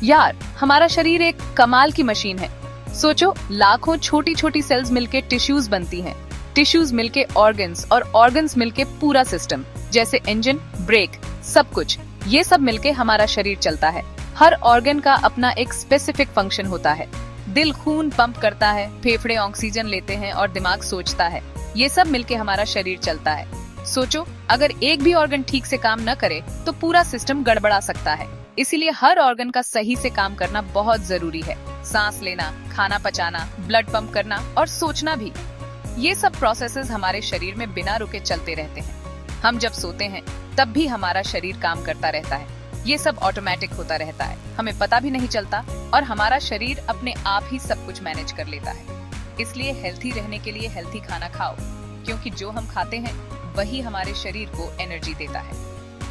यार, हमारा शरीर एक कमाल की मशीन है। सोचो, लाखों छोटी छोटी सेल्स मिलके टिश्यूज बनती हैं, टिश्यूज मिलके ऑर्गन्स और ऑर्गन्स मिलके पूरा सिस्टम, जैसे इंजन, ब्रेक, सब कुछ। ये सब मिलके हमारा शरीर चलता है। हर ऑर्गन का अपना एक स्पेसिफिक फंक्शन होता है। दिल खून पंप करता है, फेफड़े ऑक्सीजन लेते हैं और दिमाग सोचता है। ये सब मिलके हमारा शरीर चलता है। सोचो, अगर एक भी ऑर्गन ठीक से काम न करे तो पूरा सिस्टम गड़बड़ा सकता है। इसीलिए हर ऑर्गन का सही से काम करना बहुत जरूरी है। सांस लेना, खाना पचाना, ब्लड पंप करना और सोचना भी। ये सब प्रोसेसेस हमारे शरीर में बिना रुके चलते रहते हैं। हम जब सोते हैं तब भी हमारा शरीर काम करता रहता है। ये सब ऑटोमेटिक होता रहता है, हमें पता भी नहीं चलता और हमारा शरीर अपने आप ही सब कुछ मैनेज कर लेता है। इसलिए हेल्थी रहने के लिए हेल्थी खाना खाओ, क्योंकि जो हम खाते हैं वही हमारे शरीर को एनर्जी देता है।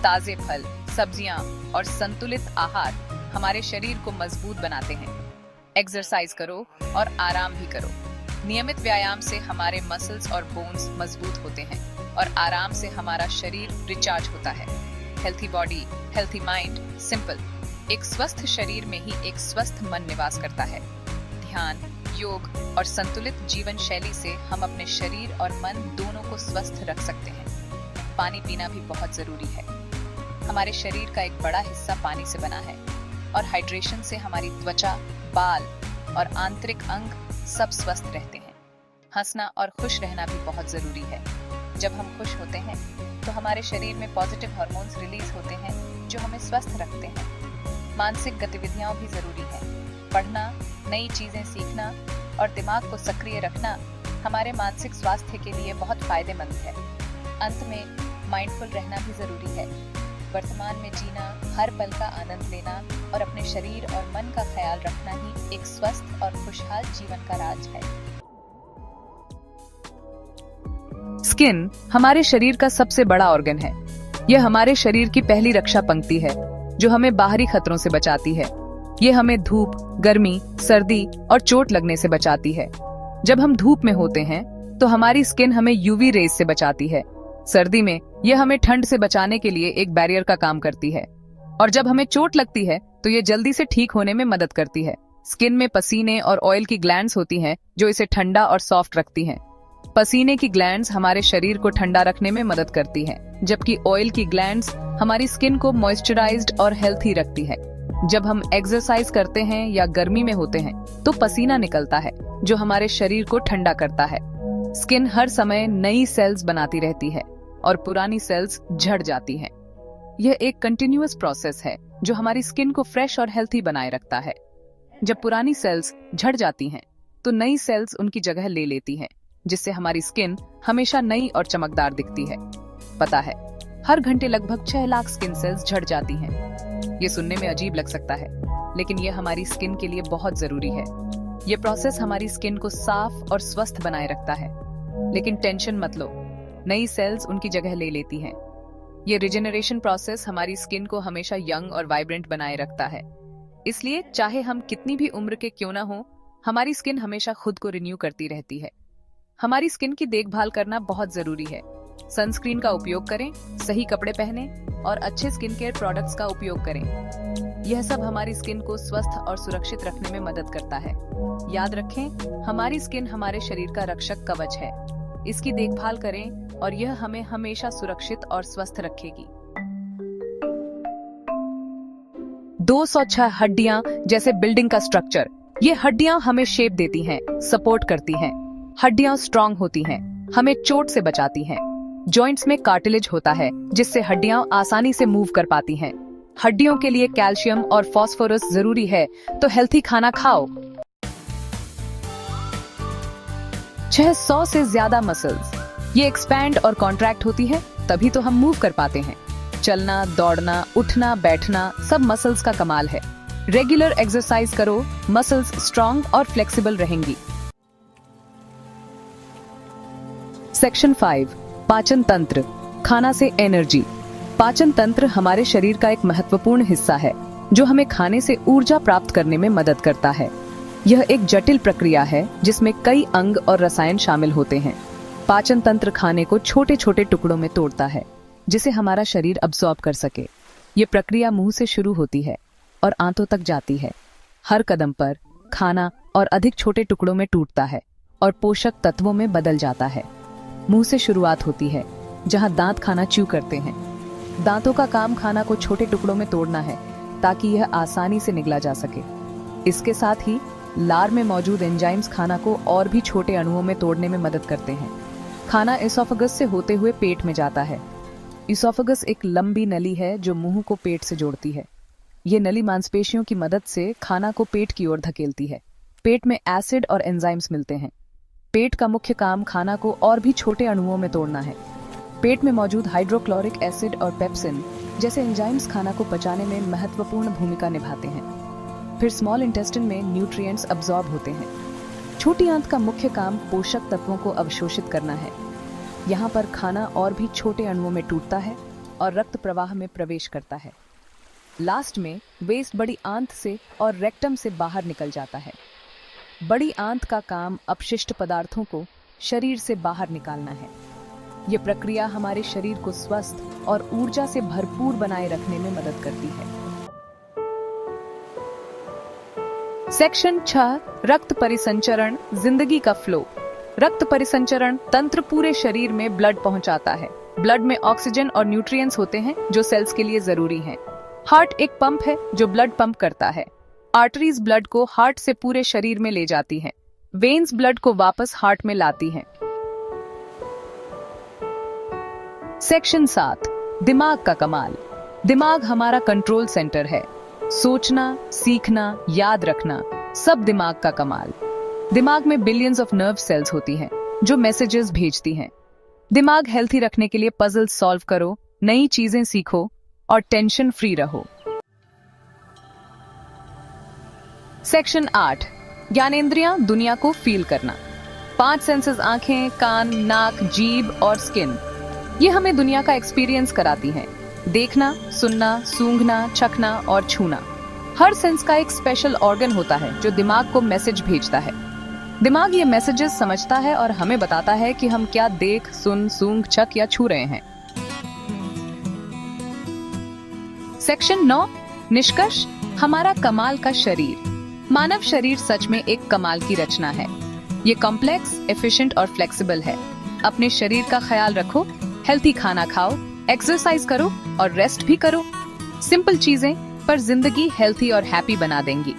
ताजे फल, सब्जियां और संतुलित आहार हमारे शरीर को मजबूत बनाते हैं। एक्सरसाइज करो और आराम भी करो। नियमित व्यायाम से हमारे मसल्स और बोन्स मजबूत होते हैं और आराम से हमारा शरीर रिचार्ज होता है। Healthy body, healthy mind, simple. एक स्वस्थ शरीर में ही एक स्वस्थ मन निवास करता है। ध्यान, योग और संतुलित जीवन शैली से हम अपने शरीर और मन दोनों को स्वस्थ रख सकते हैं। पानी पीना भी बहुत जरूरी है। हमारे शरीर का एक बड़ा हिस्सा पानी से बना है और हाइड्रेशन से हमारी त्वचा, बाल और आंतरिक अंग सब स्वस्थ रहते हैं। हंसना और खुश रहना भी बहुत जरूरी है। जब हम खुश होते हैं तो हमारे शरीर में पॉजिटिव हार्मोन्स रिलीज होते हैं जो हमें स्वस्थ रखते हैं। मानसिक गतिविधियां भी जरूरी है। पढ़ना, नई चीजें सीखना और दिमाग को सक्रिय रखना हमारे मानसिक स्वास्थ्य के लिए बहुत फायदेमंद है। अंत में माइंडफुल रहना भी जरूरी है। वर्तमान में जीना, हर पल का आनंद लेना और अपने शरीर और मन का ख्याल रखना ही एक स्वस्थ और खुशहाल जीवन का राज है। स्किन हमारे शरीर का सबसे बड़ा ऑर्गन है। यह हमारे शरीर की पहली रक्षा पंक्ति है जो हमें बाहरी खतरों से बचाती है। ये हमें धूप, गर्मी, सर्दी और चोट लगने से बचाती है। जब हम धूप में होते हैं तो हमारी स्किन हमें यूवी रेज से बचाती है। सर्दी में यह हमें ठंड से बचाने के लिए एक बैरियर का काम करती है। और जब हमें चोट लगती है तो ये जल्दी से ठीक होने में मदद करती है। स्किन में पसीने और ऑयल की ग्लैंड्स होती हैं जो इसे ठंडा और सॉफ्ट रखती हैं। पसीने की ग्लैंड्स हमारे शरीर को ठंडा रखने में मदद करती हैं, जबकि ऑयल की ग्लैंड्स हमारी स्किन को मॉइस्चराइज्ड और हेल्थी रखती है। जब हम एक्सरसाइज करते हैं या गर्मी में होते हैं तो पसीना निकलता है जो हमारे शरीर को ठंडा करता है। स्किन हर समय नई सेल्स बनाती रहती है और पुरानी सेल्स झड़ जाती हैं। यह एक कंटिन्यूअस प्रोसेस है जो हमारी स्किन को फ्रेश और हेल्थी बनाए रखता है। जब पुरानी सेल्स झड़ जाती हैं तो नई सेल्स उनकी जगह ले लेती हैं, जिससे हमारी स्किन हमेशा नई और चमकदार दिखती है। पता है, हर घंटे लगभग 6 लाख स्किन सेल्स झड़ जाती हैं। ये सुनने में अजीब लग सकता है, लेकिन ये हमारी स्किन के लिए बहुत जरूरी है। ये प्रोसेस हमारी स्किन को साफ और स्वस्थ बनाए रखता है। लेकिन टेंशन मत लो, नई सेल्स उनकी जगह ले लेती हैं। ये रिजेनरेशन प्रोसेस हमारी स्किन को हमेशा यंग और वाइब्रेंट बनाए रखता है। इसलिए चाहे हम कितनी भी उम्र के क्यों ना हो, हमारी स्किन हमेशा खुद को रिन्यू करती रहती है। हमारी स्किन की देखभाल करना बहुत जरूरी है। सनस्क्रीन का उपयोग करें, सही कपड़े पहने और अच्छे स्किन केयर प्रोडक्ट्स का उपयोग करें। यह सब हमारी स्किन को स्वस्थ और सुरक्षित रखने में मदद करता है। याद रखें, हमारी स्किन हमारे शरीर का रक्षक कवच है। इसकी देखभाल करें और यह हमें हमेशा सुरक्षित और स्वस्थ रखेगी। 206 हड्डियां जैसे बिल्डिंग का स्ट्रक्चर। ये हड्डियां हमें शेप देती हैं, सपोर्ट करती हैं। हड्डियां स्ट्रांग होती हैं, हमें चोट से बचाती हैं। जॉइंट्स में कार्टिलेज होता है जिससे हड्डियां आसानी से मूव कर पाती हैं। हड्डियों के लिए कैल्शियम और फास्फोरस जरूरी है, तो हेल्थी खाना खाओ। 600 से ज्यादा मसल्स, ये एक्सपैंड और कॉन्ट्रैक्ट होती है, तभी तो हम मूव कर पाते हैं। चलना, दौड़ना, उठना, बैठना सब मसल्स का कमाल है। रेगुलर एक्सरसाइज करो, मसल्स स्ट्रांग और फ्लेक्सिबल रहेंगी। सेक्शन 5, पाचन तंत्र, खाना से एनर्जी। पाचन तंत्र हमारे शरीर का एक महत्वपूर्ण हिस्सा है जो हमें खाने से ऊर्जा प्राप्त करने में मदद करता है। यह एक जटिल प्रक्रिया है जिसमें कई अंग और रसायन शामिल होते हैं। पाचन तंत्र खाने को छोटे छोटे टुकड़ों में तोड़ता है जिसे हमारा शरीर अब्सॉर्ब कर सके। ये प्रक्रिया मुंह से शुरू होती है। और आंतों तक जाती है। हर कदम पर खाना और अधिक छोटे टुकड़ों में टूटता है और पोषक तत्वों में बदल जाता है। मुंह से शुरुआत होती है, जहां दांत खाना च्यू करते हैं। दांतों का काम खाना को छोटे टुकड़ों में तोड़ना है ताकि यह आसानी से निगला जा सके। इसके साथ ही लार में मौजूद एंजाइम्स खाना को और भी छोटे अणुओं में तोड़ने में मदद करते हैं। खाना इसोफेगस से होते हुए पेट में जाता है। इसोफेगस एक लंबी नली है जो मुंह को पेट से जोड़ती है। ये नली मांसपेशियों की मदद से खाना को पेट की ओर धकेलती है। पेट में एसिड और एंजाइम्स मिलते हैं। पेट का मुख्य काम खाना को और भी छोटे अणुओं में तोड़ना है। पेट में मौजूद हाइड्रोक्लोरिक एसिड और पेप्सिन जैसे एंजाइम्स खाना को पचाने में महत्वपूर्ण भूमिका निभाते हैं। फिर स्मॉल इंटेस्टाइन में न्यूट्रिएंट्स अब्सॉर्ब होते हैं। छोटी आंत का मुख्य काम पोषक तत्वों को अवशोषित करना है। यहाँ पर खाना और भी छोटे अणुओं में टूटता है और रक्त प्रवाह में प्रवेश करता है। लास्ट में वेस्ट बड़ी आंत से और रेक्टम से बाहर निकल जाता है। बड़ी आंत का काम अपशिष्ट पदार्थों को शरीर से बाहर निकालना है। ये प्रक्रिया हमारे शरीर को स्वस्थ और ऊर्जा से भरपूर बनाए रखने में मदद करती है। सेक्शन 6 रक्त परिसंचरण, जिंदगी का फ्लो। रक्त परिसंचरण तंत्र पूरे शरीर में ब्लड पहुंचाता है। ब्लड में ऑक्सीजन और न्यूट्रिएंट्स होते हैं जो सेल्स के लिए जरूरी हैं। हार्ट एक पंप है जो ब्लड पंप करता है। आर्टरीज ब्लड को हार्ट से पूरे शरीर में ले जाती हैं। वेन्स ब्लड को वापस हार्ट में लाती हैं। सेक्शन 7 दिमाग का कमाल। दिमाग हमारा कंट्रोल सेंटर है। सोचना, सीखना, याद रखना सब दिमाग का कमाल। दिमाग में बिलियंस ऑफ नर्व सेल्स होती हैं जो मैसेजेस भेजती हैं। दिमाग हेल्थी रखने के लिए पजल सॉल्व करो, नई चीजें सीखो और टेंशन फ्री रहो। सेक्शन 8 ज्ञानेंद्रियां, दुनिया को फील करना। 5 सेंसेस आंखें, कान, नाक, जीभ और स्किन, ये हमें दुनिया का एक्सपीरियंस कराती हैं। देखना, सुनना, सूंघना, चखना और छूना। हर सेंस का एक स्पेशल ऑर्गन होता है जो दिमाग को मैसेज भेजता है। दिमाग ये मैसेजेस समझता है और हमें बताता है कि हम क्या देख, सुन, सूंघ, चख या छू रहे हैं। सेक्शन 9 निष्कर्ष, हमारा कमाल का शरीर। मानव शरीर सच में एक कमाल की रचना है। ये कॉम्प्लेक्स, एफिशिएंट और फ्लेक्सिबल है। अपने शरीर का ख्याल रखो, हेल्थी खाना खाओ, एक्सरसाइज करो और रेस्ट भी करो। सिंपल चीजें पर जिंदगी हेल्थी और हैप्पी बना देंगी।